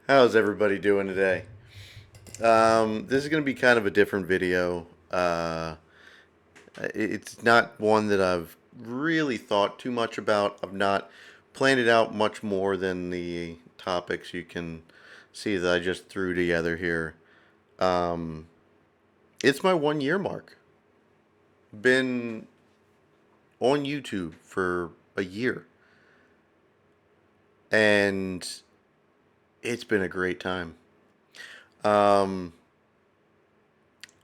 How's everybody doing today? This is going to be kind of a different video. It's not one that I've really thought too much about. I've not planned it out much more than the topics you can see that I just threw together here. Um, it's my 1 year mark. Been on YouTube for a year, and it's been a great time. Um,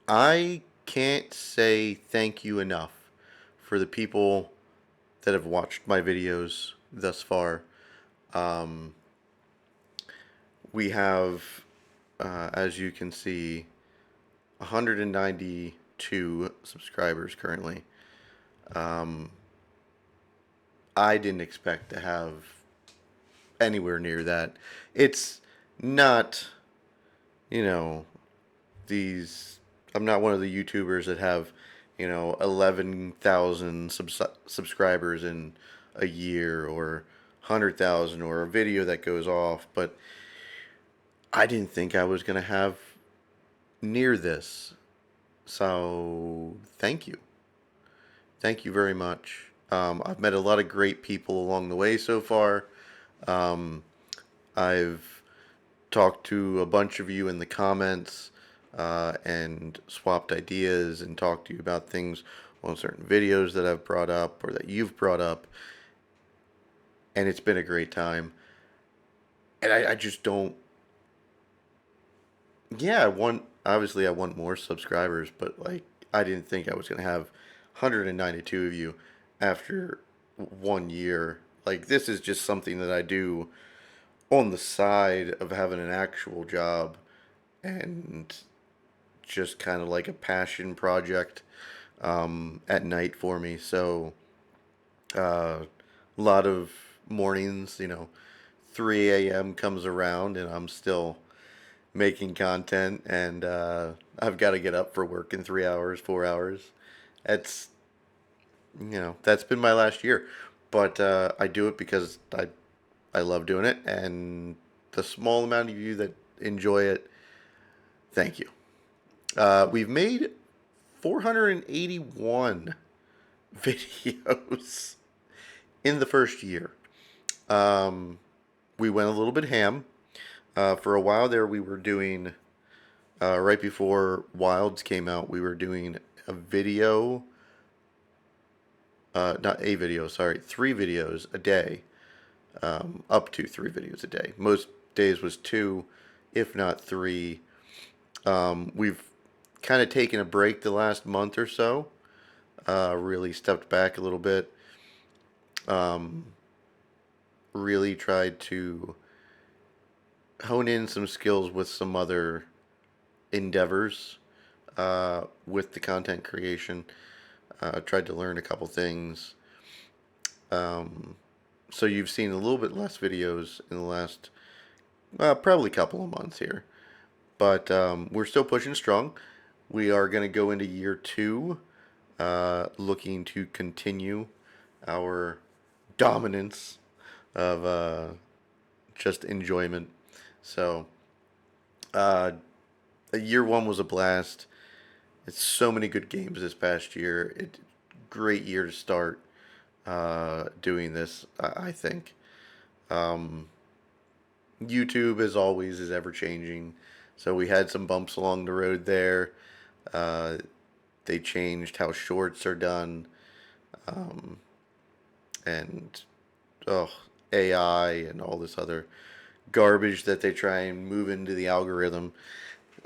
I can't say thank you enough for the people that have watched my videos thus far. Um, we have, as you can see, 192 subscribers currently. Um, I didn't expect to have anywhere near that. It's not, you know, these. I'm not one of the YouTubers that have, 11,000 subscribers in a year or 100,000 or a video that goes off, but I didn't think I was going to have near this. So, thank you. Thank you very much. I've met a lot of great people along the way so far. Um, I've talked to a bunch of you in the comments and swapped ideas and talked to you about things on certain videos that I've brought up or that you've brought up. And it's been a great time. And I just don't. Yeah, obviously, I want more subscribers, but like, I didn't think I was going to have 192 of you after 1 year. Like, this is just something that I do on the side of having an actual job and just kind of like a passion project at night for me. So a lot of mornings, 3 a.m. comes around and I'm still making content, and I've got to get up for work in 3 hours, 4 hours. That's that's been my last year, but I do it because I love doing it, and the small amount of you that enjoy it, thank you. We've made 481 videos in the first year. Um, we went a little bit ham. For a while there, we were doing, right before Wilds came out, we were doing a video, not a video, sorry, 3 videos a day, up to 3 videos a day. Most days was two, if not three. We've kind of taken a break the last month or so, really stepped back a little bit, um, really tried to hone in some skills with some other endeavors with the content creation. Tried to learn a couple things. Um, so you've seen a little bit less videos in the last probably couple of months here. But we're still pushing strong. We are going to go into year two, looking to continue our dominance of just enjoyment. So, uh, year one was a blast. It's so many good games this past year. Great year to start doing this, I think. Um, YouTube, as always, is ever changing. So we had some bumps along the road there. Uh, they changed how shorts are done, um, and oh, AI and all this other garbage that they try and move into the algorithm.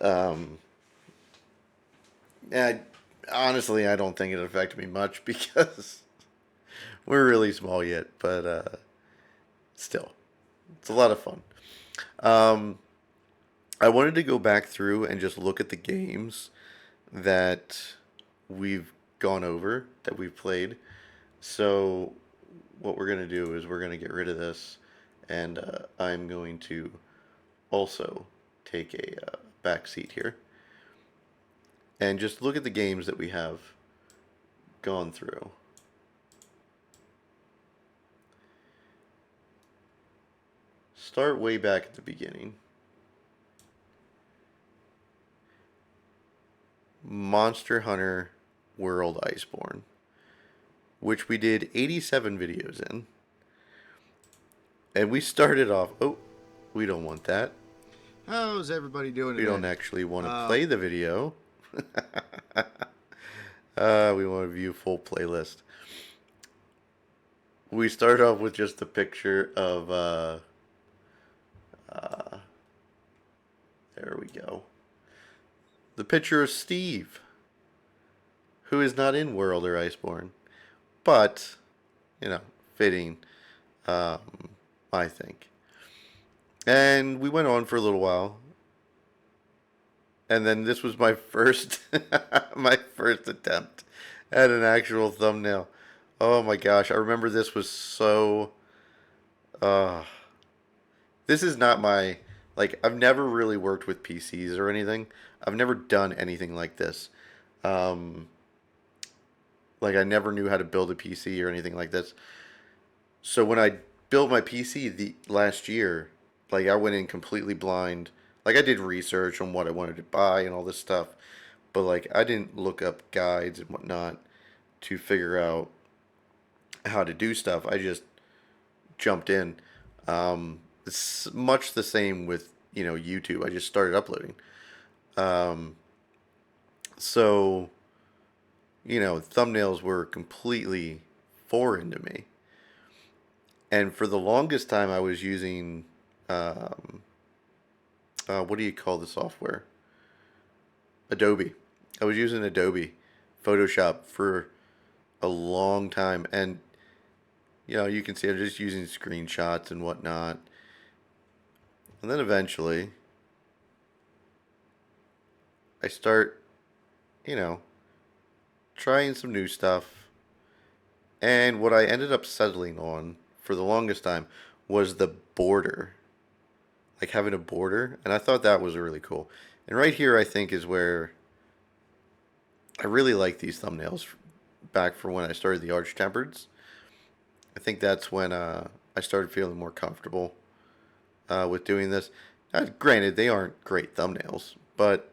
Um, I, honestly, I don't think it affected me much because we're really small yet, but still, it's a lot of fun. Um, I wanted to go back through and just look at the games that we've gone over, that we've played. So, what we're going to do is we're going to get rid of this, and I'm going to also take a back seat here and just look at the games that we have gone through. Start way back at the beginning. Monster Hunter World Iceborne, which we did 87 videos in. And we started off... Oh, we don't want that. How's everybody doing We today? don't actually want to play the video. We want to view full playlist. We started off with just a picture of... there we go. The picture of Steve, who is not in World or Iceborne. But, you know, fitting, I think. And we went on for a little while. And then this was my first my first attempt at an actual thumbnail. Oh my gosh, I remember this was so this is not my, like, I've never really worked with PCs or anything. I've never done anything like this. Um like I never knew how to build a PC or anything like this. So when I built my PC the last year, like I went in completely blind. Like I did research on what I wanted to buy and all this stuff, but like I didn't look up guides and whatnot to figure out how to do stuff. I just jumped in. It's much the same with, you know, YouTube. I just started uploading. Um, so, you know, thumbnails were completely foreign to me. And for the longest time, I was using, what do you call the software? Adobe. I was using Adobe Photoshop for a long time. And, you know, you can see I'm just using screenshots and whatnot. And then eventually, I start, you know, trying some new stuff. And what I ended up settling on for the longest time was the border. Like having a border. And I thought that was really cool. And right here, I think, is where I really like these thumbnails back from when I started the Arch Tempereds. I think that's when I started feeling more comfortable with doing this. Granted, they aren't great thumbnails, but,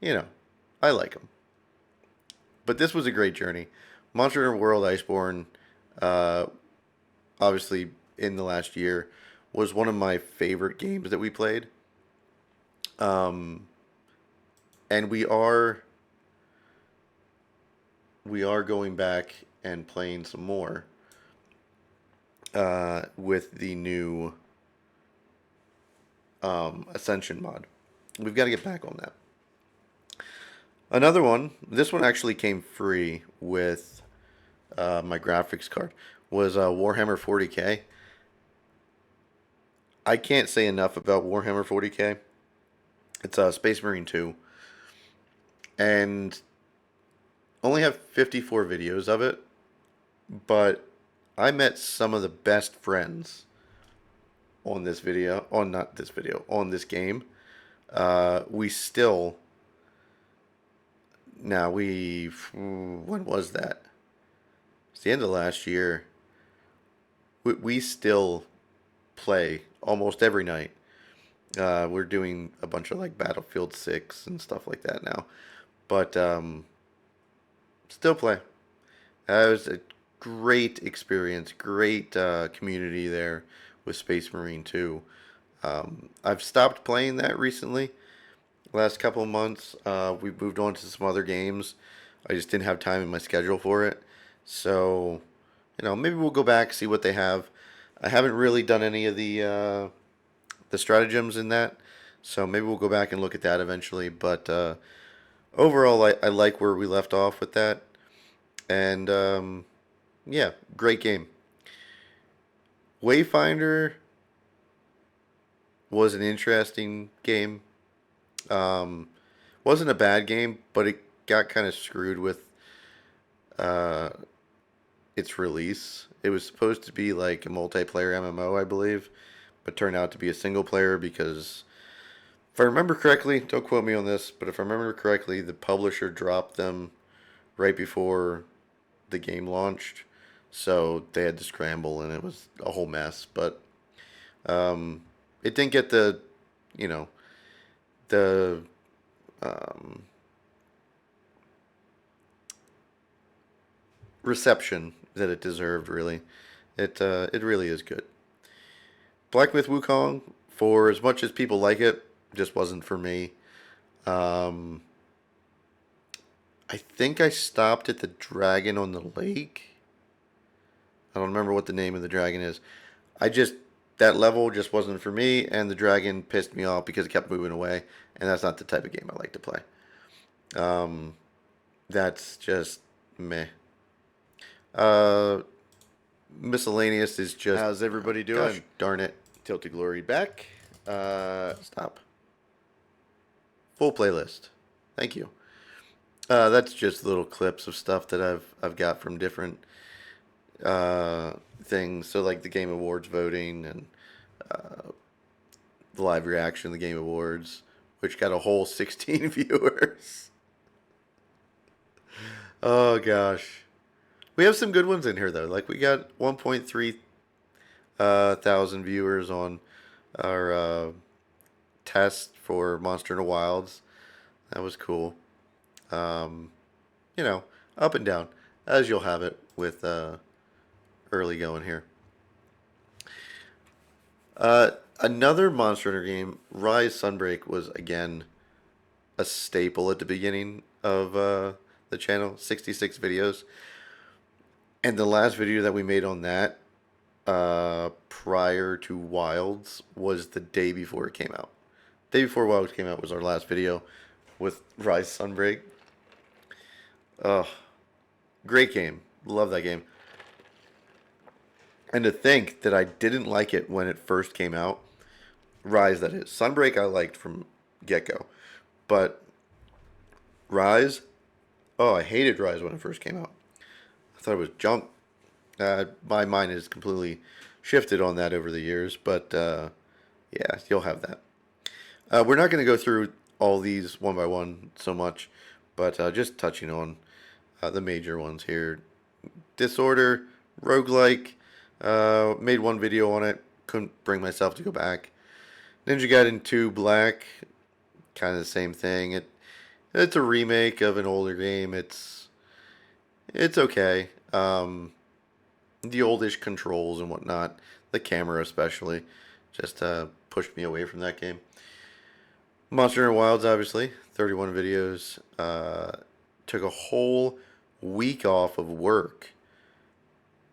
you know, I like them. But this was a great journey. Monster Hunter World Iceborne, uh, obviously in the last year, was one of my favorite games that we played. Um, and we are going back and playing some more with the new Ascension mod. We've got to get back on that. Another one, this one actually came free with my graphics card, was Warhammer 40k. I can't say enough about Warhammer 40k. It's Space Marine 2. And only have 54 videos of it, but I met some of the best friends on this video, on not this video, on this game. We still, now when was that? It's the end of last year. We still play almost every night. We're doing a bunch of like Battlefield 6 and stuff like that now. But still play. It was a great experience, great community there with Space Marine 2. I've stopped playing that recently. Last couple of months, we've moved on to some other games. I just didn't have time in my schedule for it. So, you know, maybe we'll go back, see what they have. I haven't really done any of the stratagems in that, so maybe we'll go back and look at that eventually. But overall, I like where we left off with that. And yeah, great game. Wayfinder was an interesting game. Um, wasn't a bad game, but it got kind of screwed with uh, its release. It was supposed to be like a multiplayer MMO, I believe, but turned out to be a single player because, if I remember correctly, don't quote me on this, but if I remember correctly, the publisher dropped them right before the game launched, so they had to scramble, and it was a whole mess. But it didn't get the, you know, the reception that it deserved. Really, it really is good. Black Myth Wukong, for as much as people like it, just wasn't for me. Um, I think I stopped at the dragon on the lake. I don't remember what the name of the dragon is. I just that level just wasn't for me, and the dragon pissed me off because it kept moving away, and that's not the type of game I like to play. Um, that's just meh. Uh, Miscellaneous is just. How's everybody Gosh doing? darn it! Tilted Glory back. Stop. Full playlist. Thank you. That's just little clips of stuff that I've got from different things. So like the Game Awards voting and the live reaction to the Game Awards, which got a whole 16 viewers. Oh gosh, we have some good ones in here though. Like we got 1.3 thousand viewers on our test for Monster in the Wilds. That was cool. Um, you know, up and down, as you'll have it with early going here. Another Monster Hunter game, Rise Sunbreak, was again a staple at the beginning of the channel. 66 videos, and the last video that we made on that prior to Wilds was the day before it came out. Day before Wilds came out was our last video with Rise Sunbreak. Oh, great game. Love that game. And to think that I didn't like it when it first came out. Rise, that is. Sunbreak I liked from get-go. But Rise, oh, I hated Rise when it first came out. I thought it was junk. My mind has completely shifted on that over the years. But, yeah, you'll have that. We're not going to go through all these one by one so much. But just touching on the major ones here. Disorder, Roguelike. Made one video on it. Couldn't bring myself to go back. Ninja Gaiden 2 Black. Kind of the same thing. It's a remake of an older game. It's okay. The oldish controls and whatnot. The camera especially. Just pushed me away from that game. Monster Hunter Wilds, obviously. 31 videos. Took a whole week off of work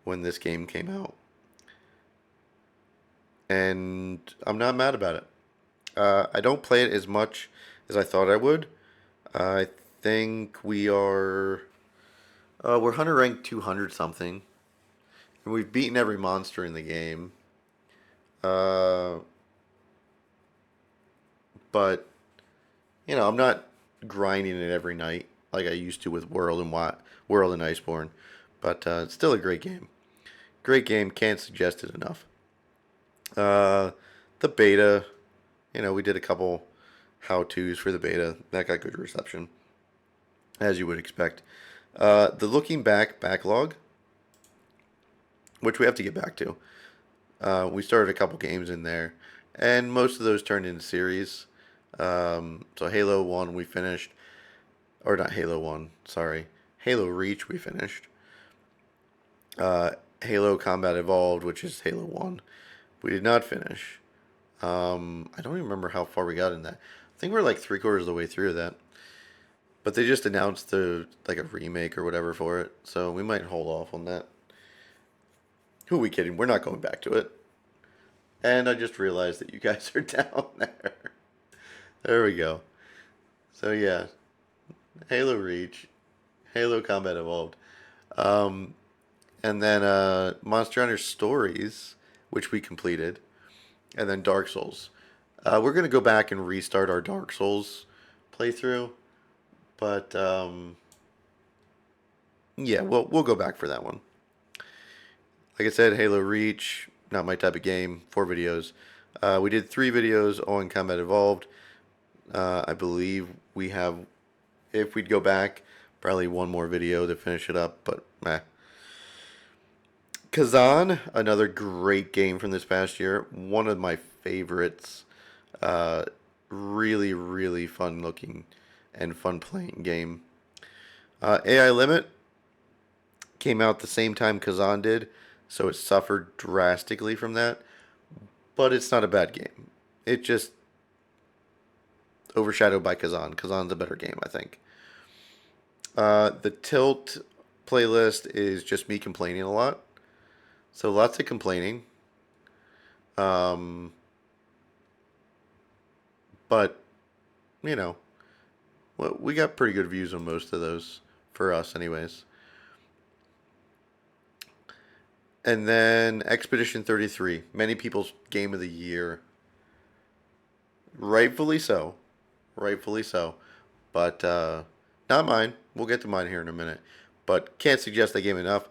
when this game came out. And I'm not mad about it. I don't play it as much as I thought I would. I think we're Hunter rank 200 something. And we've beaten every monster in the game. But, I'm not grinding it every night like I used to with World and Iceborne. But it's still a great game. Great game. Can't suggest it enough. The beta, we did a couple how-tos for the beta. That got good reception, as you would expect. The looking back backlog, which we have to get back to. We started a couple games in there, and most of those turned into series. So Halo 1 we finished, or not Halo 1, sorry. Halo Reach we finished. Halo Combat Evolved, which is Halo 1, we did not finish. I don't even remember how far we got in that. I think we're like 3/4 of the way through that. But they just announced a remake or whatever for it, so we might hold off on that. Who are we kidding? We're not going back to it. And I just realized that you guys are down there. There we go. So yeah, Halo Reach, Halo Combat Evolved, and then Monster Hunter Stories, which we completed, and then Dark Souls. We're gonna go back and restart our Dark Souls playthrough, but yeah, we'll go back for that one. Like I said, Halo Reach, not my type of game. 4 videos. We did 3 videos on Combat Evolved. I believe we have, if we'd go back, probably one more video to finish it up, but meh. Kazan, another great game from this past year. One of my favorites. Really, really fun looking and fun playing game. AI Limit, Came out the same time Kazan did, so it suffered drastically from that. But it's not a bad game. It just overshadowed by Kazan. Kazan's a better game, I think. The Tilt playlist is just me complaining a lot. So lots of complaining. Um, but, you know, well, we got pretty good views on most of those for us, anyways. And then Expedition 33, many people's game of the year. Rightfully so. Rightfully so. But not mine. We'll get to mine here in a minute. But can't suggest I game enough.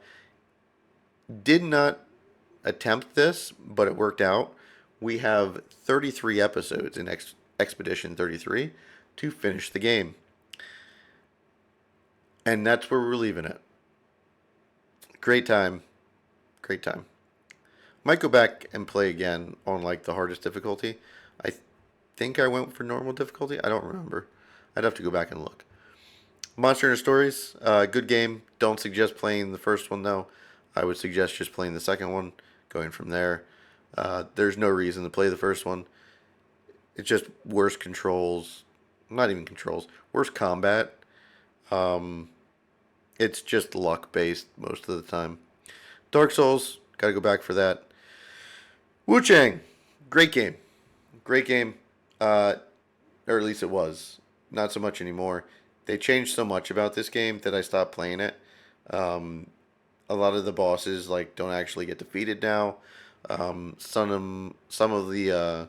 Did not attempt this, but it worked out. We have 33 episodes in Expedition 33 to finish the game. And that's where we're leaving it. Great time. Great time. Might go back and play again on like the hardest difficulty. I think I went for normal difficulty. I don't remember. I'd have to go back and look. Monster Hunter Stories, good game. Don't suggest playing the first one though. I would suggest just playing the second one, going from there. There's no reason to play the first one. It's just worse controls. Not even controls. Worse combat. It's just luck based most of the time. Dark Souls, gotta go back for that. Wu Chang, great game. Great game. Or at least it was. Not so much anymore. They changed so much about this game that I stopped playing it. A lot of the bosses like don't actually get defeated now. Some of the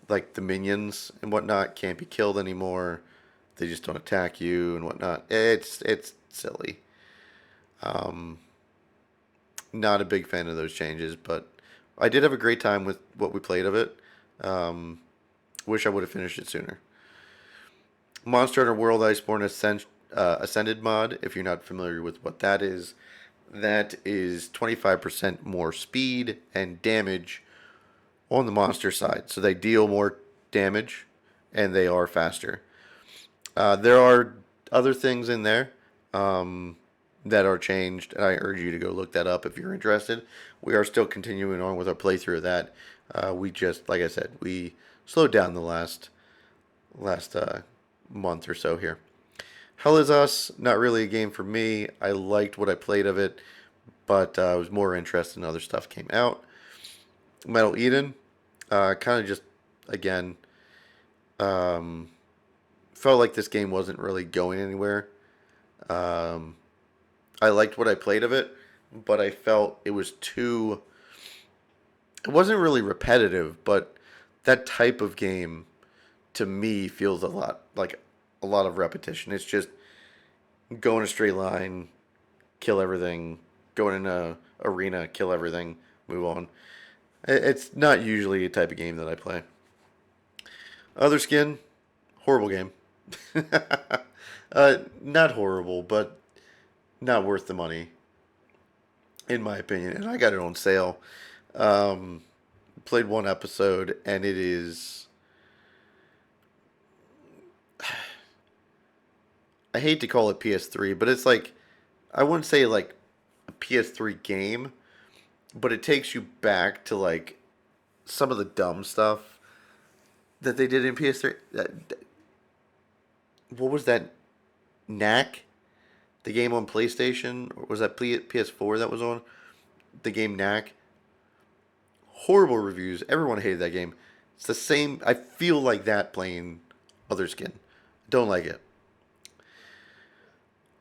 like the minions and whatnot can't be killed anymore. They just don't attack you and whatnot. It's silly. Not a big fan of those changes, but I did have a great time with what we played of it. Wish I would have finished it sooner. Monster Hunter World Iceborne Ascended mod, if you're not familiar with what that is 25% more speed and damage on the monster side. So they deal more damage and they are faster. There are other things in there that are changed, and I urge you to go look that up if you're interested. We are still continuing on with our playthrough of that. We just, like I said, we slowed down the last month or so here. Hell is Us, not really a game for me. I liked what I played of it, but I was more interested in other stuff came out. Metal Eden, kind of just, again, felt like this game wasn't really going anywhere. I liked what I played of it, but I felt it was too. It wasn't really repetitive, but that type of game to me feels a lot like a lot of repetition. It's just go in a straight line, kill everything, go in a arena, kill everything, move on. It's not usually a type of game that I play. Other Skin, horrible game. Not horrible, but not worth the money, in my opinion. And I got it on sale. Played one episode, and it is. I hate to call it PS3, but it's like. I wouldn't say like a PS3 game, but it takes you back to like some of the dumb stuff that they did in PS3. What was that? Knack? The game on PlayStation? Or was that PS4 that was on? The game Knack? Horrible reviews. Everyone hated that game. It's the same. I feel like that playing Other Skin. Don't like it.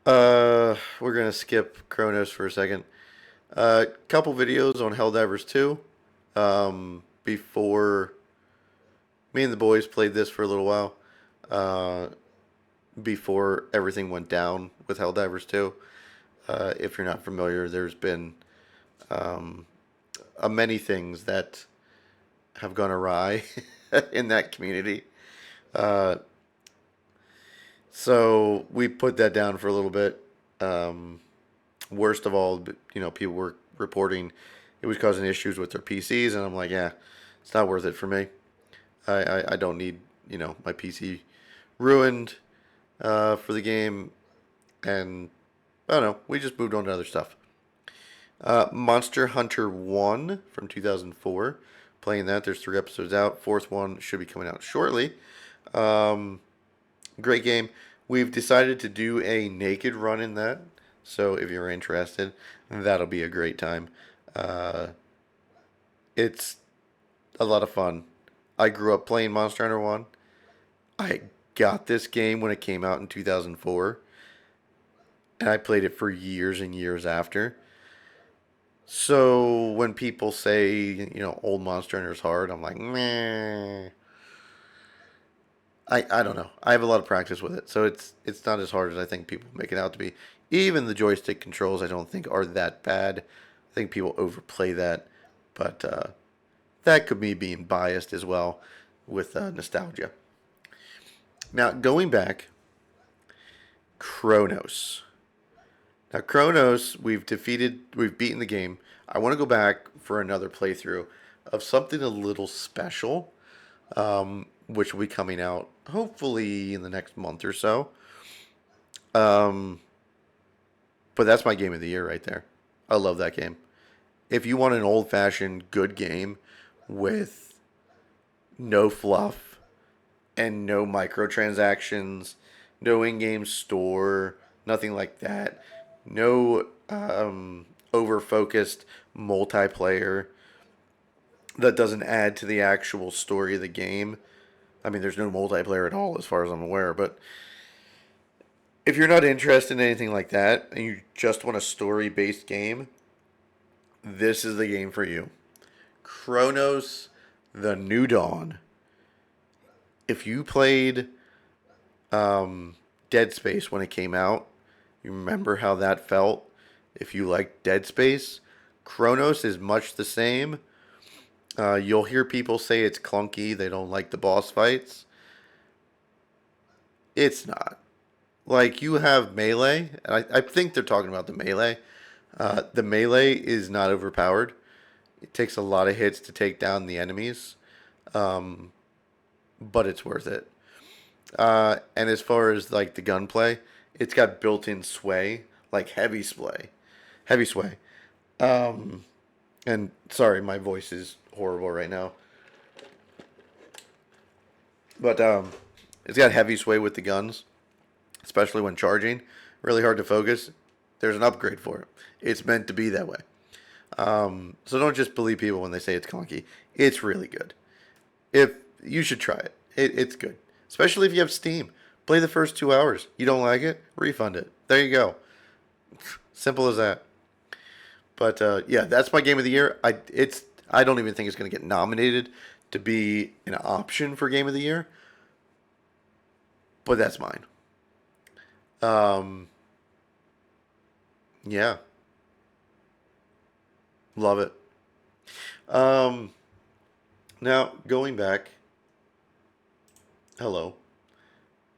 We're gonna skip Chronos for a second. Couple videos on Helldivers 2. Before me and the boys played this for a little while. Before everything went down with Helldivers 2. If you're not familiar, there's been many things that have gone awry in that community. So we put that down for a little bit. Worst of all, people were reporting it was causing issues with their PCs, and I'm like, yeah, it's not worth it for me. I don't need my PC ruined for the game, and I don't know. We just moved on to other stuff. Monster Hunter 1 from 2004. Playing that. There's 3 episodes out. Fourth one should be coming out shortly. Um, Great game. We've decided to do a naked run in that. So if you're interested, that'll be a great time. Uh, it's a lot of fun. I grew up playing Monster Hunter 1. I got this game when it came out in 2004, and I played it for years and years after. So when people say, old Monster Hunter is hard, I'm like, meh. I don't know. I have a lot of practice with it, so it's not as hard as I think people make it out to be. Even the joystick controls, I don't think are that bad. I think people overplay that, but that could be being biased as well with nostalgia. Now going back, Chronos. Now Chronos, we've beaten the game. I want to go back for another playthrough of something a little special, which will be coming out hopefully in the next month or so. Um, but that's my game of the year right there. I love that game. If you want an old fashioned good game with no fluff and no microtransactions, no in game store, nothing like that, no over focused multiplayer that doesn't add to the actual story of the game. I mean, there's no multiplayer at all as far as I'm aware, but if you're not interested in anything like that and you just want a story based game, this is the game for you. Chronos The New Dawn. If you played Dead Space when it came out, you remember how that felt. If you like Dead Space, Chronos is much the same. You'll hear people say it's clunky, they don't like the boss fights. It's not. Like, you have melee, and I think they're talking about the melee. The melee is not overpowered. It takes a lot of hits to take down the enemies, um, but it's worth it. And as far as like the gunplay, it's got built-in sway, like heavy sway. Um, and sorry, my voice is horrible right now, but it's got heavy sway with the guns, especially when charging. Really hard to focus. There's an upgrade for it. It's meant to be that way. So don't just believe people when they say it's clunky. It's really good. If you should try it, it's good. Especially if you have Steam. Play the first 2 hours. You don't like it? Refund it. There you go. Simple as that. But yeah, that's my game of the year. I don't even think it's going to get nominated to be an option for game of the year, but that's mine. Um, yeah, love it. Um, Now going back, hello,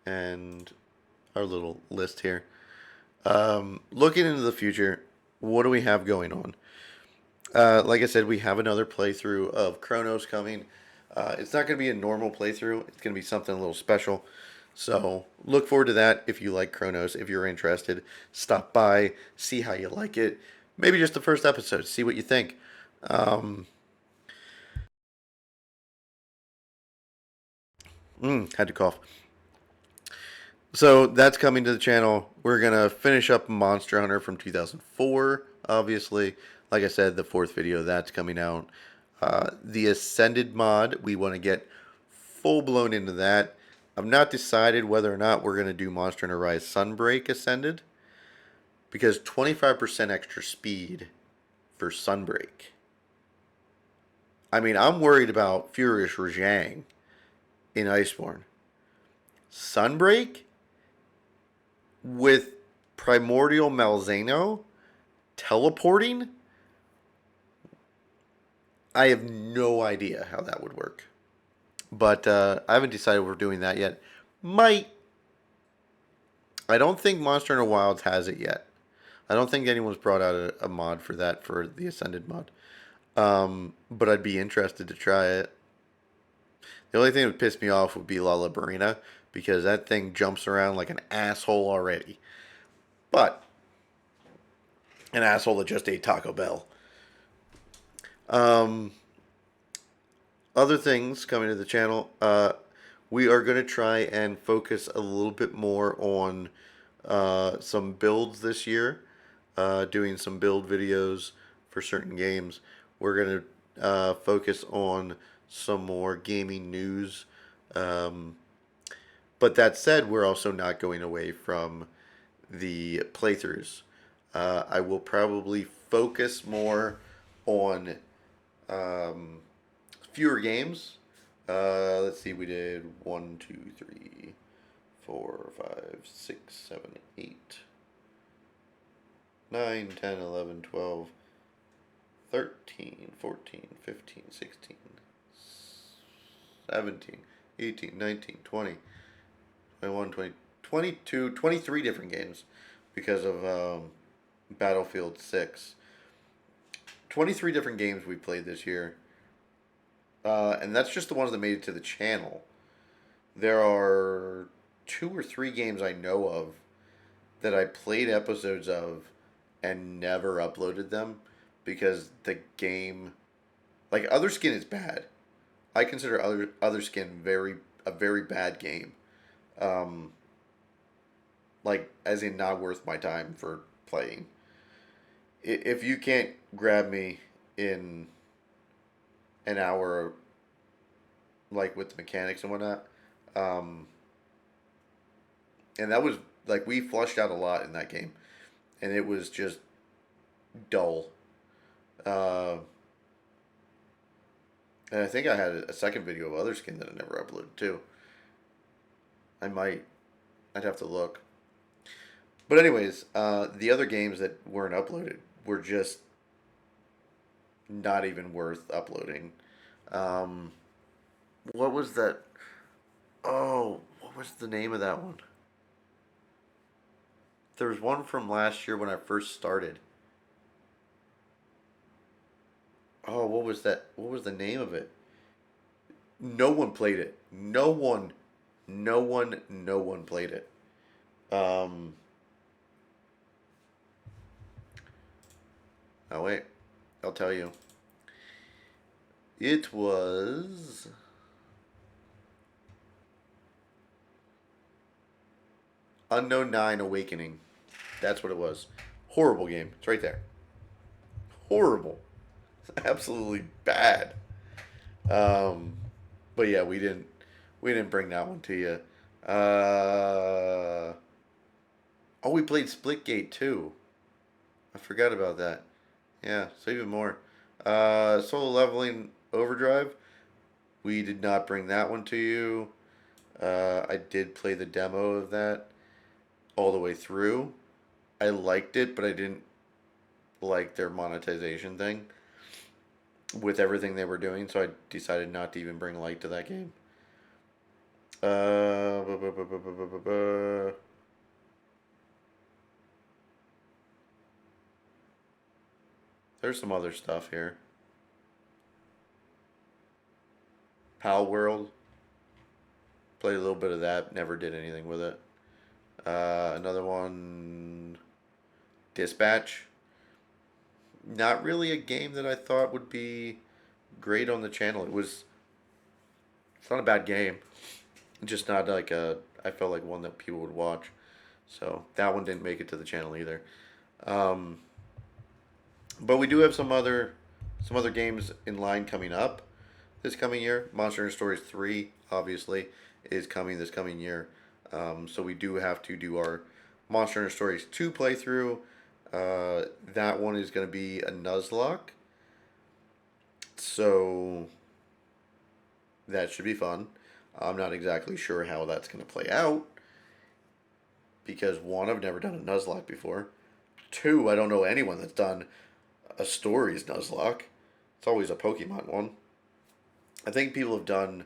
and our little list here. Looking into the future, what do we have going on? Like I said, we have another playthrough of Chronos coming. It's not going to be a normal playthrough. It's going to be something a little special. So look forward to that if you like Chronos. If you're interested, stop by, see how you like it. Maybe just the first episode, see what you think. Um, had to cough. So that's coming to the channel. We're going to finish up Monster Hunter from 2004, obviously. Like I said, the fourth video, that's coming out. The Ascended mod, we want to get full-blown into that. I've not decided whether or not we're going to do Monster Hunter Rise Sunbreak Ascended, because 25% extra speed for Sunbreak. I mean, I'm worried about Furious Rajang in Iceborne. Sunbreak with Primordial Malzeno teleporting? I have no idea how that would work. But I haven't decided we're doing that yet. Might. I don't think Monster Hunter Wilds has it yet. I don't think anyone's brought out a mod for that, for the Ascended mod. But I'd be interested to try it. The only thing that would piss me off would be Lullabarina, because that thing jumps around like an asshole already. But an asshole that just ate Taco Bell. Um, Other things coming to the channel, we are going to try and focus a little bit more on some builds this year, doing some build videos for certain games. We're going to focus on some more gaming news. Um, but that said, we're also not going away from the playthroughs. I will probably focus more on um, fewer games. Let's see, we did 1, 2, 3, 4, 5, 6, 7, 8, 9, 10, 11, 12, 13, 14, 15, 16, 17, 18, 19, 20, 21, 20, 22, 23 different games because of Battlefield 6. 23 different games we played this year. And that's just the ones that made it to the channel. There are 2 or 3 games I know of that I played episodes of and never uploaded them because the game, like Other Skin, is bad. I consider Other Skin a very bad game. Um, like as in not worth my time for playing. If you can't grab me in an hour, like with the mechanics and whatnot, um, and that was like we flushed out a lot in that game, and it was just dull. Uh, and I think I had a second video of Other Skin that I never uploaded too. I might. I'd have to look. But anyways, the other games that weren't uploaded were just not even worth uploading. Um, what was that? Oh, what was the name of that one? There was one from last year when I first started. Oh, what was that? What was the name of it? No one played it. No one played it. Um, oh wait, I'll tell you. It was Unknown 9 Awakening. That's what it was. Horrible game. It's right there. Horrible. Absolutely bad. Um, but yeah, we didn't bring that one to you. Oh, we played Splitgate too. I forgot about that. Yeah, so even more. Solo Leveling Overdrive. We did not bring that one to you. I did play the demo of that all the way through. I liked it, but I didn't like their monetization thing with everything they were doing, so I decided not to even bring light to that game. Bu- bu- bu- bu- bu- bu- bu- bu. There's some other stuff here. Pal World. Played a little bit of that. Never did anything with it. Another one. Dispatch. Not really a game that I thought would be great on the channel. It's not a bad game. Just not like I felt like one that people would watch. So that one didn't make it to the channel either. Um, but we do have some other games in line coming up this coming year. Monster Hunter Stories 3 obviously is coming this coming year. So we do have to do our Monster Hunter Stories 2 playthrough. That one is going to be a Nuzlocke. So that should be fun. I'm not exactly sure how that's going to play out because one, I've never done a Nuzlocke before. Two, I don't know anyone that's done a Stories Nuzlocke. It's always a Pokemon one. I think people have done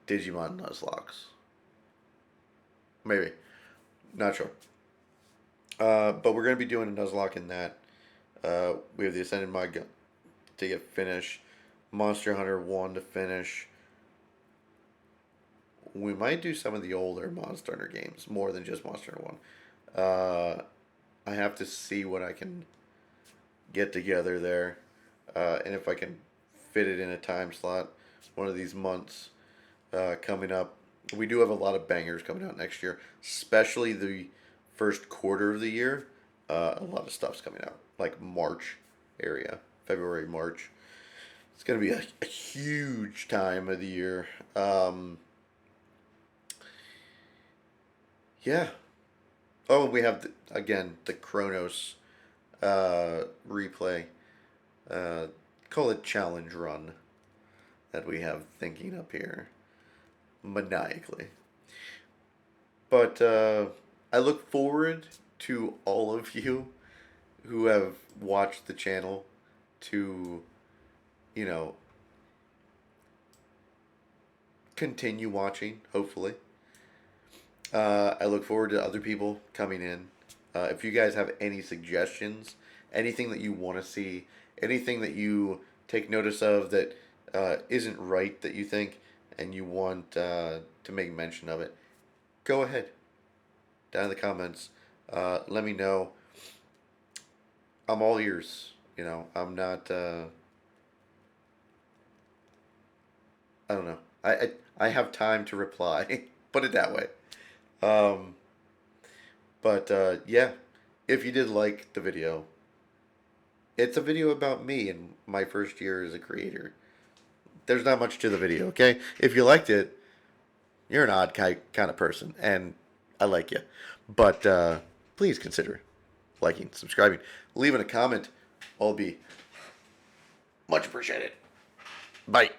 Digimon Nuzlocks. Maybe. Not sure. But we're going to be doing a Nuzlocke in that. We have the Ascended Mod to get finished. Monster Hunter 1 to finish. We might do some of the older Monster Hunter games more than just Monster Hunter 1. I have to see what I can. get together there, and if I can fit it in a time slot, one of these months coming up. We do have a lot of bangers coming out next year, especially the first quarter of the year. A lot of stuff's coming out, like March area, February, March. It's gonna be a huge time of the year. Yeah. Oh, and we have again the Kronos replay. Uh, Call it challenge run that we have thinking up here maniacally. But I look forward to all of you who have watched the channel to, you know, continue watching, hopefully. I look forward to other people coming in. If you guys have any suggestions, anything that you want to see, anything that you take notice of that isn't right that you think, and you want to make mention of it, go ahead down in the comments. Let me know. I'm all ears. I'm not. I don't know. I have time to reply. Put it that way. Um, but yeah, if you did like the video, it's a video about me and my first year as a creator. There's not much to the video, okay? If you liked it, you're an odd kind of person, and I like you. But please consider liking, subscribing, leaving a comment. All be much appreciated. Bye.